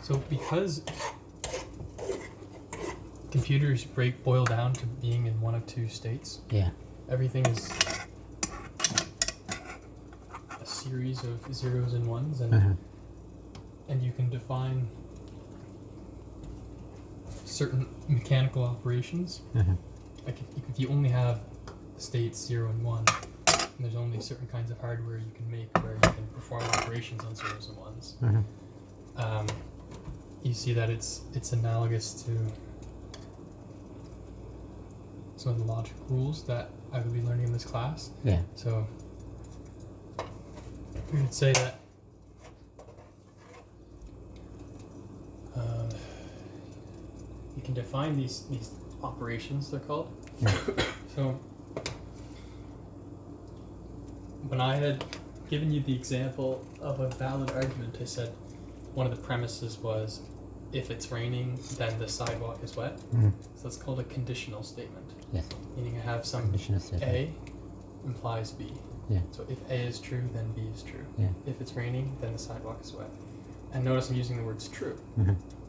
So because computers boil down to being in one of two states. Yeah. Everything is a series of zeros and ones, and and you can define certain mechanical operations. Like if you only have the states 0 and 1, and there's only certain kinds of hardware you can make where you can perform operations on zeros and ones. You see that it's analogous to some of the logic rules that I will be learning in this class. Yeah. So we would say that you can define these operations, they're called. So when I had given you the example of a valid argument, I said one of the premises was if it's raining, then the sidewalk is wet. So it's called a conditional statement. Yes. Meaning I have some A implies B. Yeah. So if A is true, then B is true. Yeah. If it's raining, then the sidewalk is wet. And notice I'm using the words true.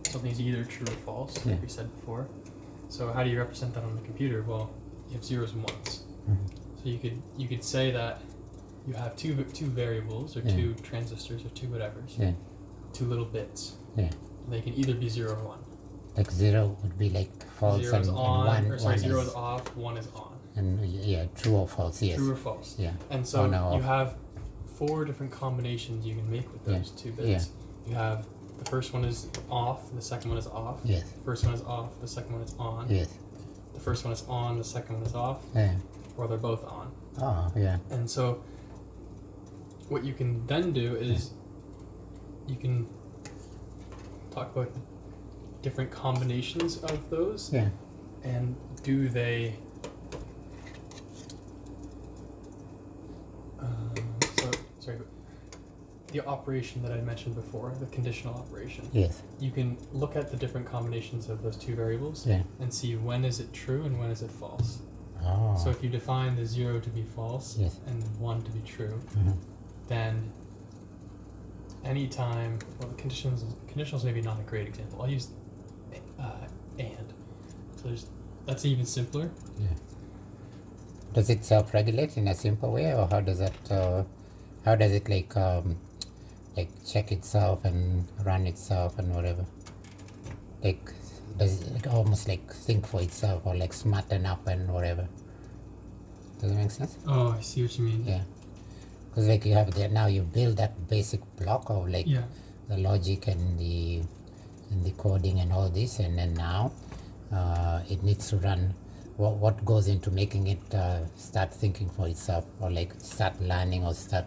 Something's either true or false, like we said before. So how do you represent that on the computer? Well, you have zeros and ones. So you could say that you have two variables or two transistors or two whatevers. Yeah. Two little bits. Yeah. They can either be 0 or 1. Like 0 would be like false, 0 is and on, 1, or sorry, 0 is is off, 1 is on. And yeah, true or false, yes. True or false. Yeah. And so no, you have 4 different combinations you can make with those two bits. Yeah. You have the first one is off, the second one is off. Yes. The first one is off, the second one is on. Yes. The first one is on, the second one is off. Yeah. Or they're both on. Oh, yeah. And so what you can then do is you can talk about the different combinations of those. Yeah. And do they the operation that I mentioned before, the conditional operation. Yes. You can look at the different combinations of those two variables and see when is it true and when is it false. Oh. So if you define the 0 to be false and 1 to be true, then anytime, well, the conditionals maybe not a great example. I'll use and. So that's even simpler. Yeah. Does it self-regulate in a simple way, or how does it like check itself and run itself and whatever? Like, does it almost like think for itself or like smarten up and whatever? Does it make sense? Oh, I see what you mean. Yeah. Because like you have now you build that basic block of like the logic and the coding and all this, and then now it needs to run. What goes into making it start thinking for itself, or like start learning, or start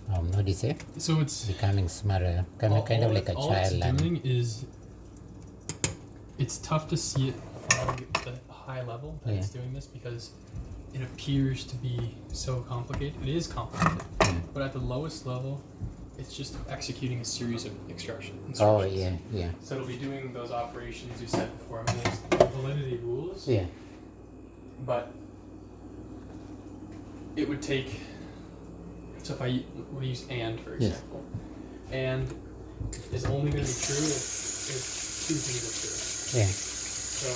what do you say? So it's becoming smarter, kind of like a child learning. All it's doing is it's tough to see it from the high level that it's doing this because it appears to be so complicated. It is complicated, but at the lowest level, it's just executing a series of instructions. Oh yeah. So it'll be doing those operations you said before. I mean, there's validity rules. Yeah. But it would take. So if we'll use and for example, and is only going to be true if two things are true. Yeah. So.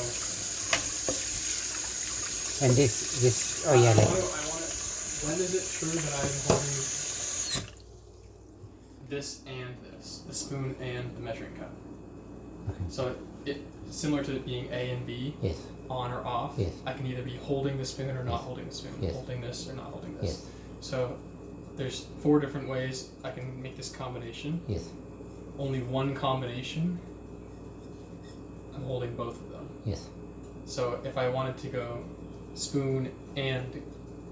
And this I want it. When is it true that I'm holding this and this, the spoon and the measuring cup? Okay. So it similar to it being A and B. Yes. On or off. Yes. I can either be holding the spoon or not holding the spoon. Yes. Holding this or not holding this. Yes. So there's 4 different ways I can make this combination. Yes. Only one combination, I'm holding both of them. Yes. So if I wanted to go spoon and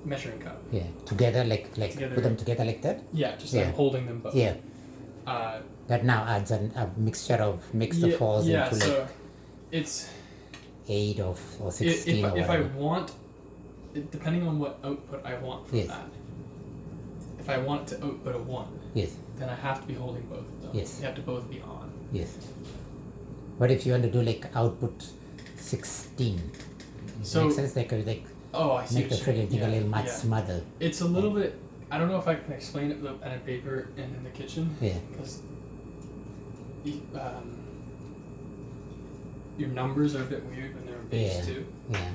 measuring cup. Yeah. Together, like put them together like that? Yeah, just I'm holding them both. Yeah. That now adds a mixture of mixed falls into like so it's 8 or 16 or if I whatever. want, depending on what output I want from that. If I want to output a 1, then I have to be holding both of them. Yes. They have to both be on. Yes. But if you want to do like output 16, so makes sense? Like I see make the friggin' thing a little much smoother. It's a little bit. I don't know if I can explain it on a paper and in the kitchen. Yeah. Because your numbers are a bit weird when they're in base 2. Yeah.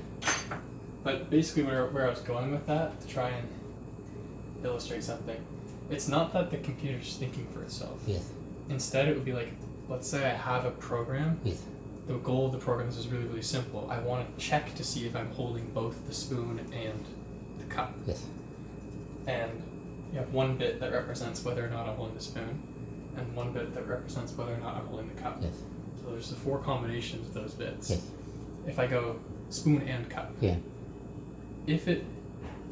But basically where I was going with that, to try and illustrate something, it's not that the computer's thinking for itself. Yes. Instead, it would be like, let's say I have a program. Yes. The goal of the program is really, really simple. I want to check to see if I'm holding both the spoon and the cup. Yes. And you have one bit that represents whether or not I'm holding the spoon, and one bit that represents whether or not I'm holding the cup. Yes. So there's the 4 combinations of those bits. Yes. If I go spoon and cup, Yeah. if it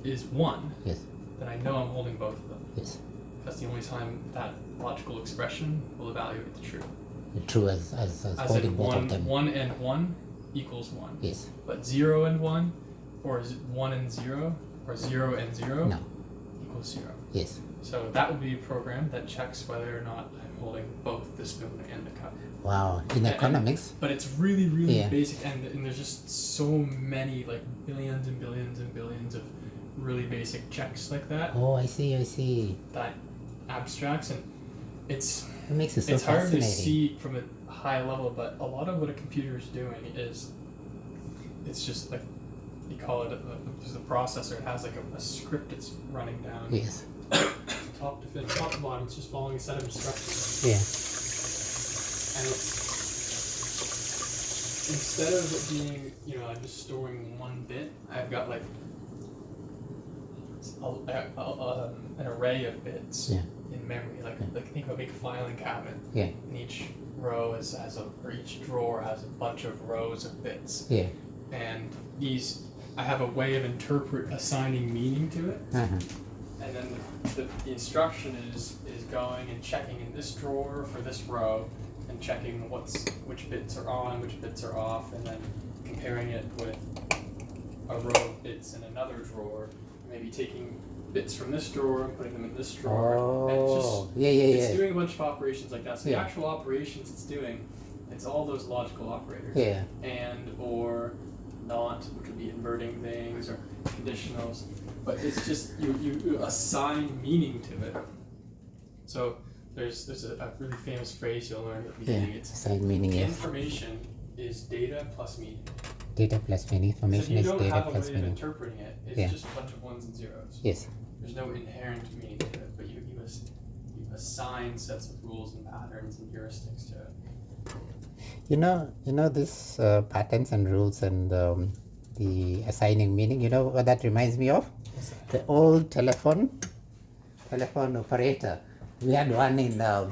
is 1, Yes. then I know I'm holding both of them. Yes. That's the only time that logical expression will evaluate the true. True as holding in both of them. 1 and 1 equals 1. Yes. But 0 and 1, or 1 and 0, or 0 and 0 No. equals 0. Yes. So that would be a program that checks whether or not I'm holding both the spoon and the cup. Wow. In economics. But it's really, really Yeah. basic, and there's just so many, like billions and billions and billions of really basic checks like that. Oh, I see. That abstracts, and it's It makes it so hard to fascinating. see from a high level, but a lot of what a computer is doing is, it's just like, you call it, there's a processor, it has like a script it's running down. Yes. Top to finish, top to bottom, it's just following a set of instructions. Yeah. And it's, instead of it being, I'm just storing one bit, I've got like an array of bits Yeah. in memory. Like think of a big filing cabinet. Yeah. And each row or each drawer has a bunch of rows of bits. Yeah. And I have a way of assigning meaning to it. Uh-huh. And then the instruction is going and checking in this drawer for this row, and checking which bits are on, which bits are off, and then comparing it with a row of bits in another drawer, maybe taking bits from this drawer and putting them in this drawer. And it's doing a bunch of operations like that. So the actual operations it's doing, it's all those logical operators. Yeah. And, or, not, which would be inverting things, or conditionals. But it's just, you assign meaning to it. So there's a really famous phrase you'll learn at the beginning. It's assign meaning, yes. Information is data plus meaning. Data plus meaning. Information is data plus So you don't have a way of meaning. interpreting it. It's just a bunch of 1s and 0s. Yes. There's no inherent meaning to it, but you assign sets of rules and patterns and heuristics to it. You know this patterns and rules and the assigning meaning. You know what that reminds me of? The old telephone operator. We had one in the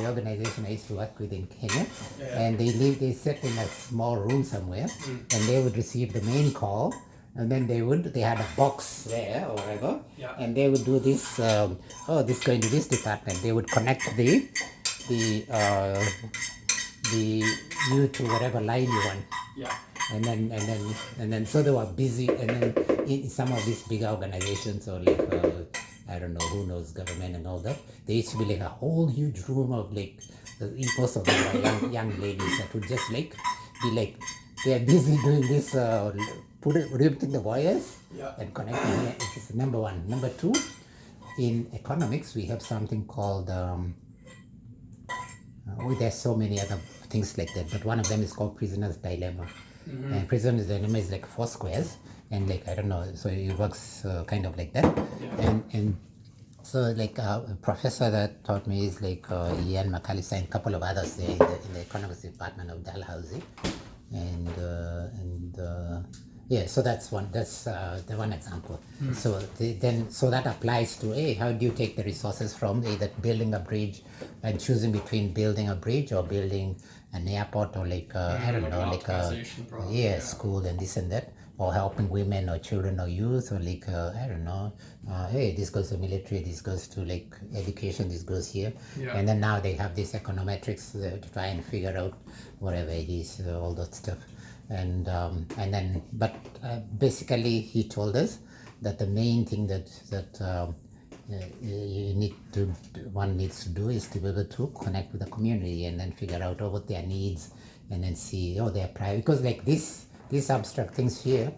organization I used to work with in Kenya, and they sat in a small room somewhere, and they would receive the main call, and then they had a box there or whatever, and they would do this. This is going to this department. They would connect the you to whatever line you want. Yeah. And then so they were busy, and then in some of these bigger organizations, or like I don't know who knows, government and all that, there used to be like a whole huge room of like most of them are young ladies that would just like be like they are busy doing this ripping the wires and connecting it. This is number one. Number two, in economics we have something called there's so many other things like that, but one of them is called prisoner's dilemma. And prisoner's dilemma is like 4 squares, and like I don't know, so it works kind of like that. And so like a professor that taught me is like Ian McAllister and a couple of others there in the economics department of Dalhousie, and so that's the one example. So so that applies to how do you take the resources from either building a bridge and choosing between building a bridge or building an airport, or like I don't know, like a school and this and that, or helping women or children or youth, or like I don't know, this goes to military, this goes to like education, this goes here, and then now they have this econometrics to try and figure out whatever it is, all that stuff. And then, but basically he told us that the main thing that one needs to do is to be able to connect with the community and then figure out what their needs, and then see their private, because like these abstract things here,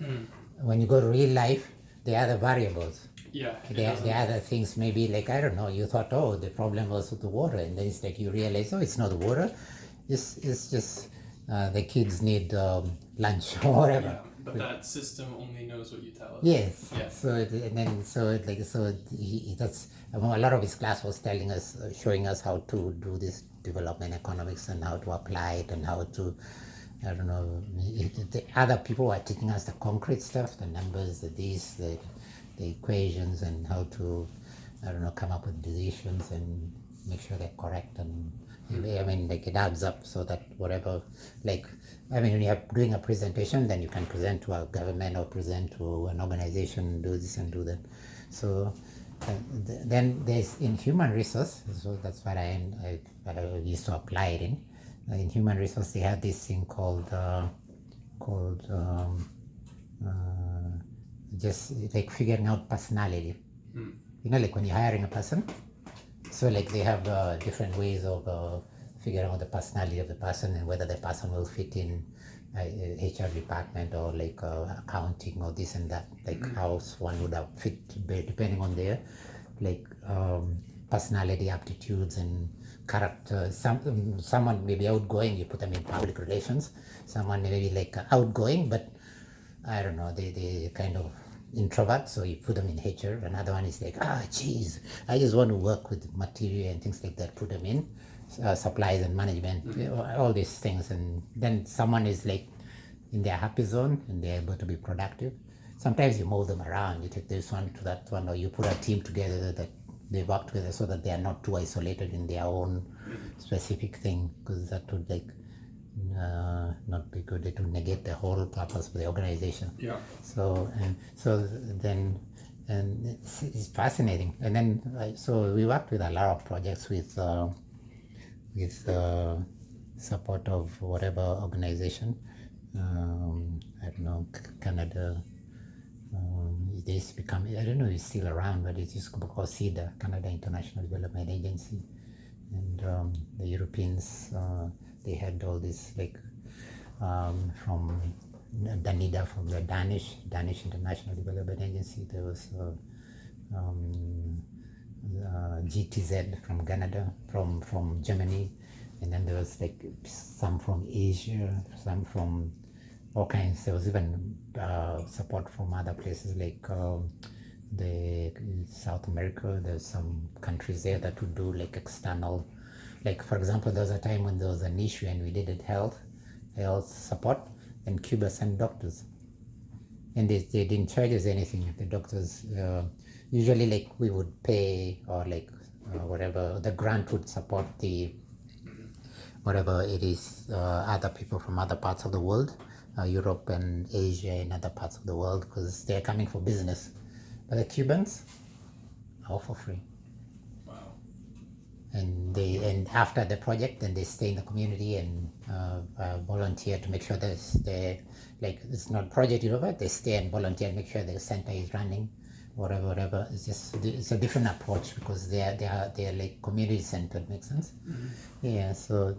when you go to real life, they are the variables. There are other things, maybe like I don't know, you thought the problem was with the water, and then it's like you realize it's not the water, it's just the kids need lunch or whatever. Yeah, but that system only knows what you tell it. Yes. Yeah. That's a lot of his class was telling us, showing us how to do this development economics and how to apply it and how to, I don't know, the other people were teaching us the concrete stuff, the numbers, the equations, and how to, I don't know, come up with decisions and make sure they're correct. And I mean, like it adds up so that whatever, like, I mean, when you're doing a presentation, then you can present to a government or present to an organization, do this and do that. So then there's in human resource, so that's what I used to apply it in. In human resource, they have this thing called just like figuring out personality. You know, like when you're hiring a person, so like they have different ways of figuring out the personality of the person and whether the person will fit in HR department or like accounting or this and that, like how one would have fit depending on their like personality, aptitudes and character. Someone may be outgoing, you put them in public relations. Someone may be like outgoing, but I don't know, they kind of introvert, so you put them in HR. Another one is like, geez, I just want to work with material and things like that, put them in supplies and management, all these things. And then someone is like in their happy zone and they're able to be productive. Sometimes you move them around, you take this one to that one, or you put a team together that they work together so that they are not too isolated in their own specific thing, because that would like not be good. It would negate the whole purpose of the organization. Yeah. So then it's fascinating. And then so we worked with a lot of projects with support of whatever organization. I don't know, Canada. It used to become, I don't know if it's still around, but it used to be called CEDA, Canada International Development Agency. And the Europeans, they had all this like from Danida, from the Danish International Development Agency. There was GTZ from Canada, from Germany, and then there was like some from Asia, some from all kinds. There was even support from other places like the South America. There's some countries there that would do like external, like for example, there was a time when there was an issue and we did health support, and Cuba sent doctors, and they didn't charge us anything. The doctors usually like we would pay, or like whatever the grant would support the whatever it is, other people from other parts of the world, Europe and Asia and other parts of the world, because they're coming for business. But the Cubans, all for free. Wow. And after the project, then they stay in the community and volunteer to make sure that they like it's not project over. They stay and volunteer and make sure the center is running, whatever. It's a different approach because they are like community centered. Makes sense? Mm-hmm. Yeah. So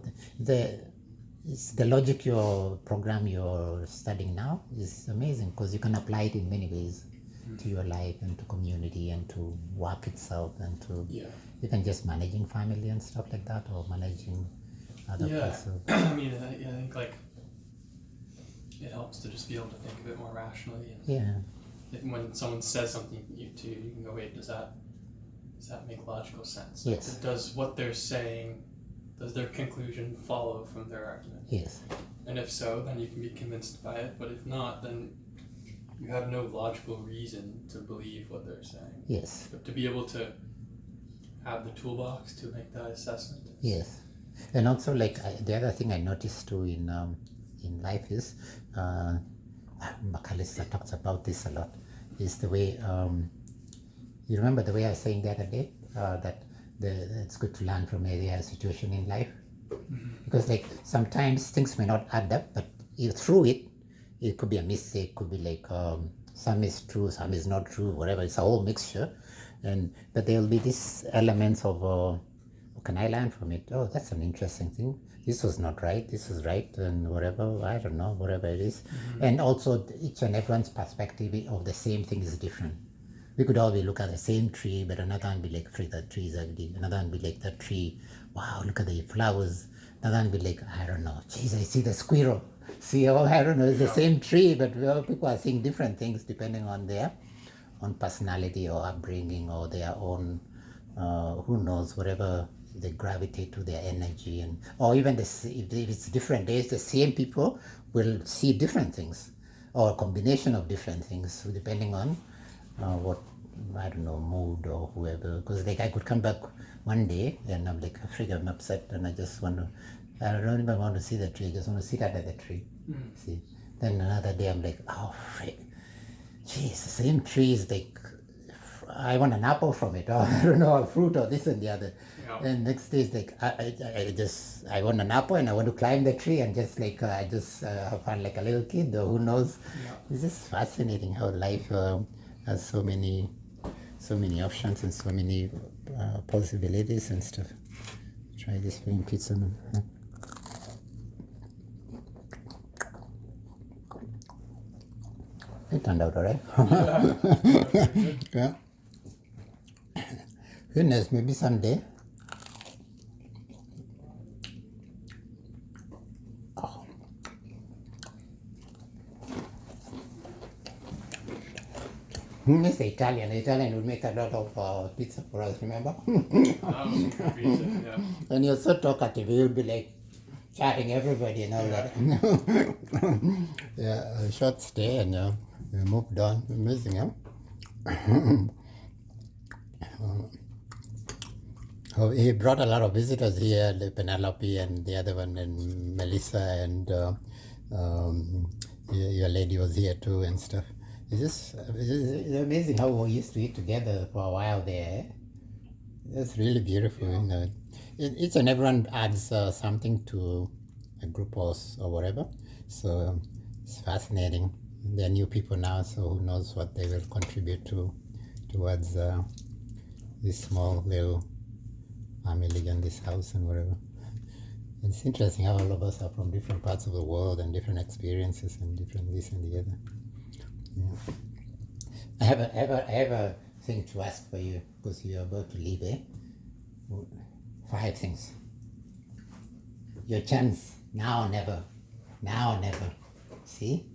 it's the logic your program you're studying now is amazing because you can apply it in many ways to your life and to community and to work itself and to even just managing family and stuff like that, or managing other people. I mean, I think like it helps to just be able to think a bit more rationally. And when someone says something to you, you can go, wait, does that make logical sense? Yes. Does what they're saying, does their conclusion follow from their argument? Yes. And if so, then you can be convinced by it. But if not, then you have no logical reason to believe what they're saying. Yes. But to be able to have the toolbox to make that assessment. Yes. And also, like the other thing I noticed too in life is, McAllister talks about this a lot, is the way, you remember the way I was saying the other day, that it's good to learn from every situation in life. Mm-hmm. Because like sometimes things may not add up, but through it could be a mistake, could be like some is true, some is not true, whatever. It's a whole mixture, but there will be these elements of what can I learn from it? Oh, that's an interesting thing. This was not right. This is right, and whatever. I don't know, whatever it is. Mm-hmm. And also, each and everyone's perspective of the same thing is different. We could all be look at the same tree, but another one be like, that tree is ugly. Another one be like, that tree, wow, look at the flowers. Another one will be like, I don't know, geez, I see the squirrel. See, oh, I don't know, it's the same tree, but people are seeing different things depending on their own personality or upbringing or their own, who knows, whatever they gravitate to, their energy. And or even if it's different days, the same people will see different things or a combination of different things depending on what, I don't know, mood or whoever. Because like I could come back one day and I'm like, I'm upset and I just want to, I don't even want to see the tree, I just want to sit under the tree. See, then another day I'm like, oh, freak. Geez, the same tree is like, I want an apple from it, or I don't know, a fruit or this and the other. Yeah. And next day is like, I want an apple and I want to climb the tree and just like, I just have fun like a little kid or who knows. Yeah. It's just fascinating how life has so many options and so many possibilities and stuff. Try this green pizza, man. Huh? It turned out alright. Yeah. Goodness, maybe someday. Oh. It's the Italian. The Italian would make a lot of pizza for us, remember? Pizza, yeah. And you're so talkative, you'll be like chatting everybody and all that. Yeah, a short stay and we moved on. Amazing, huh? Oh, he brought a lot of visitors here, Penelope and the other one, and Melissa, and your lady was here too and stuff. It's amazing how we used to eat together for a while there. That's really beautiful, you know. Each and everyone adds something to a group or whatever. So it's fascinating. They're new people now, so who knows what they will contribute towards this small little family and this house and whatever. It's interesting how all of us are from different parts of the world and different experiences and different this and the other. Yeah. I have a thing to ask for you because you're about to leave, eh? 5 things. Your chance, now or never. Now or never. See?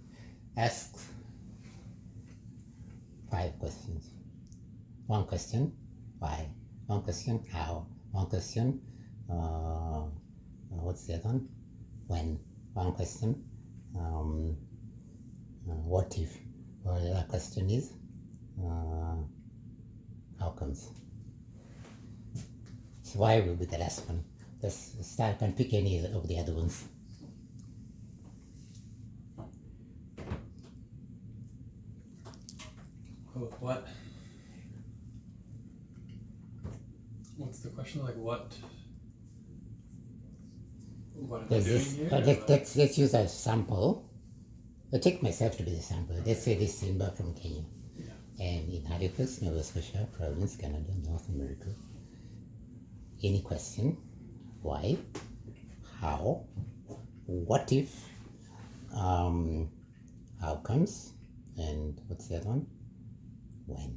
Ask 5 questions. 1 question, why? 1 question, how? 1 question, what's the other one? When? 1 question, what if? Or the other question is, how comes? So why will be the last one? Let's start and pick any of the other ones. What? What's the question? Like what? What am I doing here? Let's use a sample. I take myself to be the sample. Let's say this Simba from Kenya. Yeah. And in Halifax, Nova Scotia, province, Canada, North America. Any question? Why? How? What if? How comes? And what's the other one? When?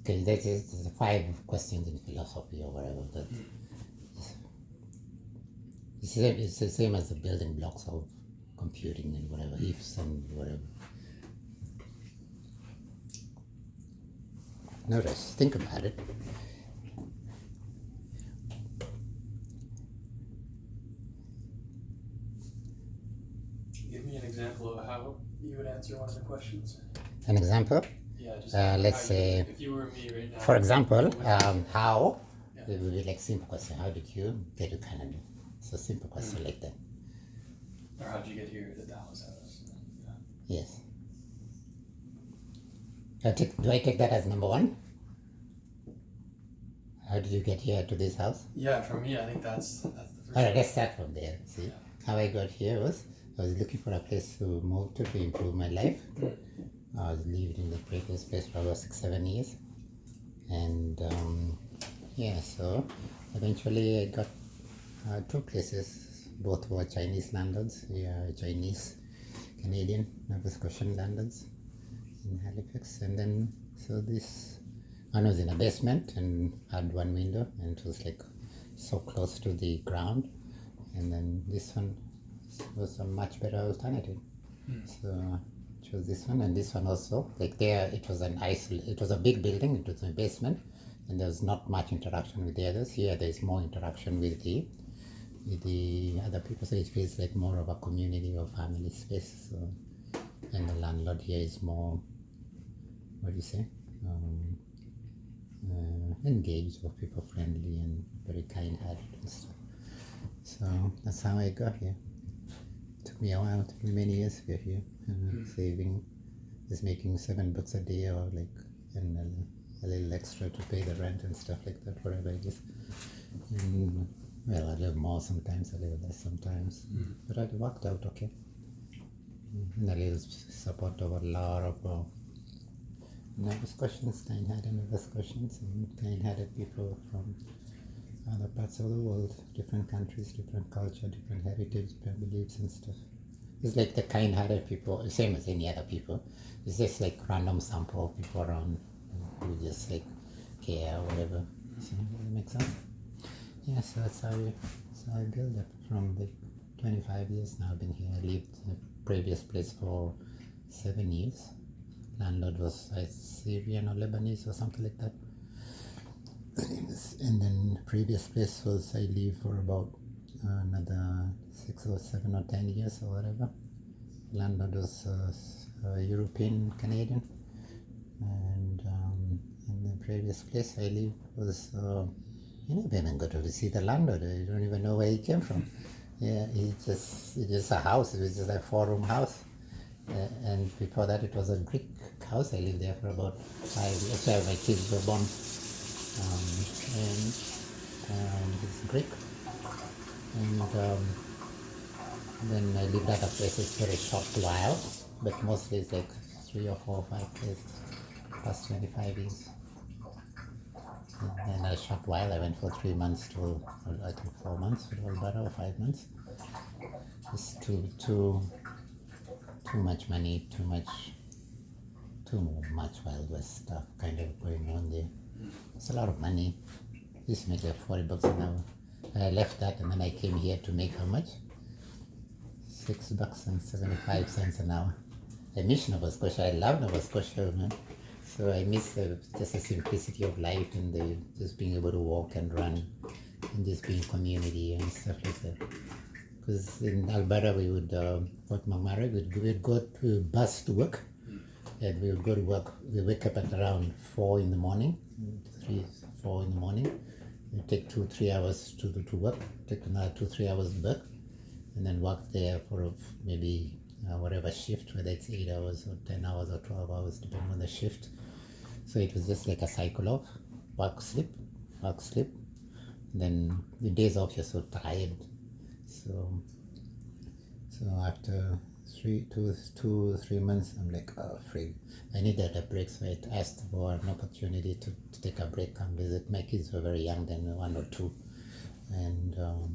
Okay, that is 5 questions in philosophy or whatever. That it's the same as the building blocks of computing and whatever, ifs and whatever. Notice, think about it. Give me an example of how you would answer one of the questions. An example? Yeah, just let's say, if you were me right now. For example, how? Yeah. It would be like simple question. How did you get to Canada? So simple question like that. Or how did you get here to Dalhousie? Yeah. Yes. Do I take that as number 1? How did you get here to this house? Yeah, for me, I think that's the first. Alright, let's start from there. See, yeah. How I got here was I was looking for a place to move to improve my life. I was living in the previous place for about 6-7 years, and so eventually I got 2 places. Both were Chinese landlords. Chinese Canadian Nova Scotian landlords in Halifax, and then so this one was in a basement and had 1 window, and it was like so close to the ground. And then this one was a much better alternative. So chose this one, and this one also. Like there, it was it was a big building. It was a basement, and there was not much interaction with the others. Here, there is more interaction with the other people. So it feels like more of a community or family space. So, and the landlord here is more, what do you say, engaged or people friendly and very kind-hearted and stuff. So that's how I got here. Took me a while, took me many years to get here. Saving, just making $7 a day or like, and a little extra to pay the rent and stuff like that, whatever it is. And, well, I live more sometimes, I live less sometimes, but it worked out okay. And a little support of a lot of Nova Scotians, kind-hearted Nova Scotians, and kind-hearted people from other parts of the world, different countries, different culture, different heritage, different beliefs and stuff. It's like the kind-hearted people, same as any other people. It's just like random sample of people around who just like care or whatever. So it makes sense. Yeah, so that's how I build up from like 25 years now. I've been here. I lived in a previous place for 7 years. Landlord was Syrian or Lebanese or something like that. And then previous place was I lived for about another 6 or 7 or 10 years or whatever. Landlord was European Canadian, and the previous place I lived was you never even got to see the landlord. You don't even know where he came from. Yeah, it's just a house. It was just a 4-room house, and before that it was a Greek house. I lived there for about 5 years. So my kids were born. And it's Greek, and then I lived at a places for a short while, but mostly it's like 3 or 4 or 5 places, past 25 years. And a short while I went for 3 months to, I think 4 months, it was better, or 5 months. It's too much money, too much Wild West stuff kind of going on there. It's a lot of money. Used to make like $40 an hour. I left that and then I came here to make how much? $6.75 an hour. I miss Nova Scotia. I love Nova Scotia, man. So I miss just the simplicity of life and just being able to walk and run and just being community and stuff like that. Because in Alberta we would, Fort McMurray, we'd go to bus to work. And we would go to work. We wake up at around 4 in the morning, 4 in the morning. We take 2-3 hours to work, take another 2-3 hours back, and then work there for maybe whatever shift, whether it's 8 hours or 10 hours or 12 hours, depending on the shift. So it was just like a cycle of work, sleep. Then the days off, you're so tired. So after 2-3 months, I'm like, oh, free. I needed a break, so I asked for an opportunity to take a break and visit. My kids were very young then, 1 or 2. And so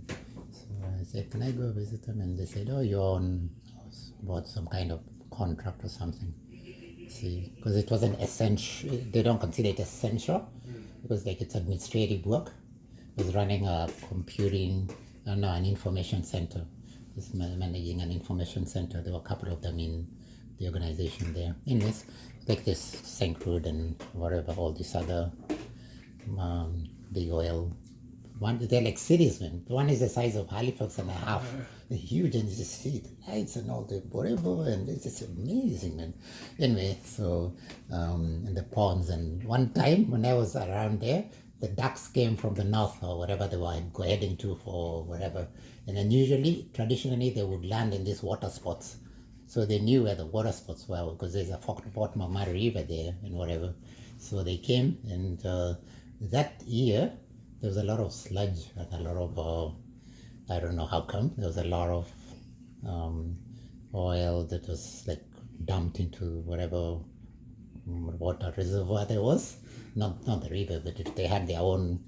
I said, can I go visit them? And they said, oh, you're on about some kind of contract or something. See, because it wasn't essential. They don't consider it essential because like it's administrative work. It was running a an information center. Is managing an information center. There were a couple of them in the organization there. Anyways, like this Saint-Rude and whatever, all these other big oil. They're like cities, man. One is the size of Halifax and a half. They're huge, and you just see the lights and all the whatever, and it's just amazing, man. Anyway, so and the ponds, and one time when I was around there, the ducks came from the north or whatever they were heading to for whatever. And then traditionally, they would land in these water spots. So they knew where the water spots were because there's a Fort McMurray River there and whatever. So they came, and that year, there was a lot of sludge and a lot of, I don't know how come, there was a lot of oil that was like dumped into whatever water reservoir there was. Not the river, but they had their own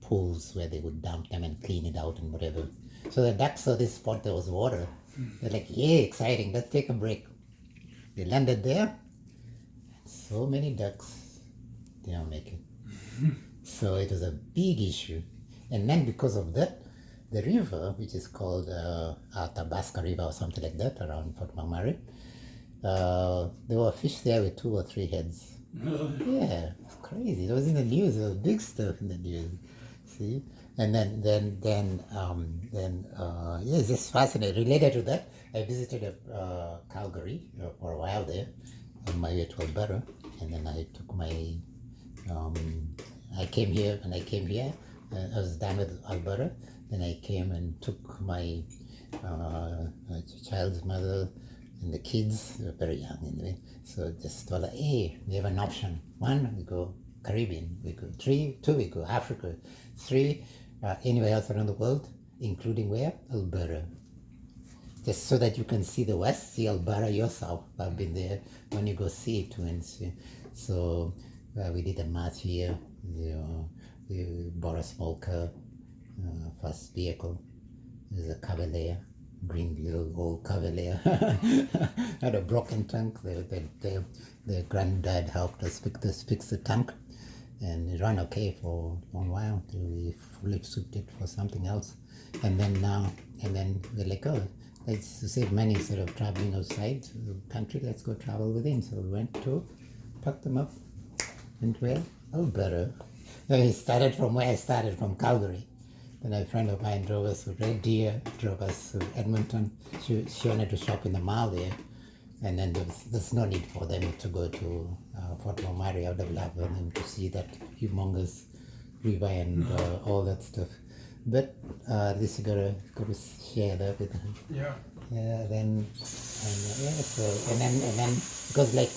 pools where they would dump them and clean it out and whatever. So the ducks saw this spot, there was water. They're like, yeah, exciting, let's take a break. They landed there. So many ducks, they don't make it. So it was a big issue. And then because of that, the river, which is called Athabasca River or something like that, around Fort McMurray, there were fish there with 2 or 3 heads. Yeah, it's crazy. It was in the news. There was big stuff in the news. See, and then yeah, it's just fascinating. Related to that, I visited Calgary for a while there on my way to Alberta, and then I took my I came here. When I came here, I was done with Alberta. Then I came and took my child's mother and the kids. They were very young anyway. So just told her, hey, we have an option. 1, we go Caribbean. We go 3, 2, we go Africa. 3, anywhere else around the world, including where? Alberta. Just so that you can see the West, see Alberta yourself. I've been there. When you go see it, so we did a math here. We bought a small car, first vehicle. There's a Cavalier, green little old Cavalier. Had a broken tank. The granddad helped us fix the tank, and it ran okay for a while till we fully switched it for something else. And then we're like, oh, let's save money instead of traveling outside the country. Let's go travel within. So we went to pack them up. And where? Alberta. We started from where I started, from Calgary. Then a friend of mine drove us to Red Deer, drove us to Edmonton. She wanted to shop in the mall there. And then there's no need for them to go to Fort McMurray. I would have loved them to see that humongous river and all that stuff. But at least you gotta share that with them. Yeah. Yeah. Then because like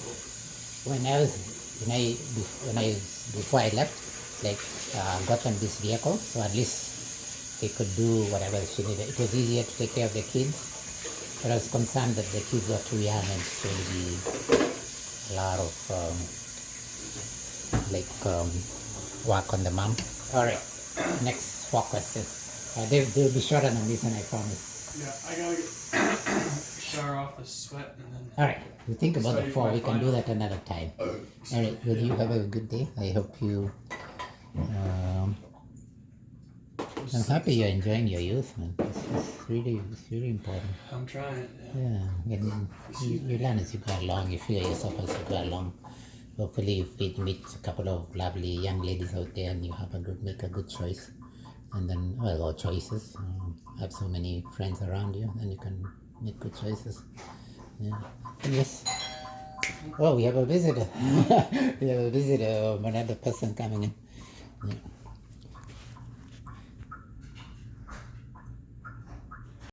before I left, like got them this vehicle, so at least they could do whatever she needed. It was easier to take care of the kids. But I was concerned that the kids were too young and it's going to be a lot of work on the mom. All right, next 4 questions. They'll be shorter than this one, I promise. Yeah, I gotta get shower off the sweat and then. All right, we think about the 4. We can do that another time. All right, well, you have a good day. I hope you. I'm happy you're enjoying your youth, man. It's really important. I'm trying. Yeah, and you learn as you go along. You feel yourself as you go along. Hopefully, if you meet a couple of lovely young ladies out there, and you have make a good choice, and then all choices. Have so many friends around you, and you can make good choices. Yeah. And yes. Oh, we have a visitor. We have a visitor. Another person coming in. Yeah.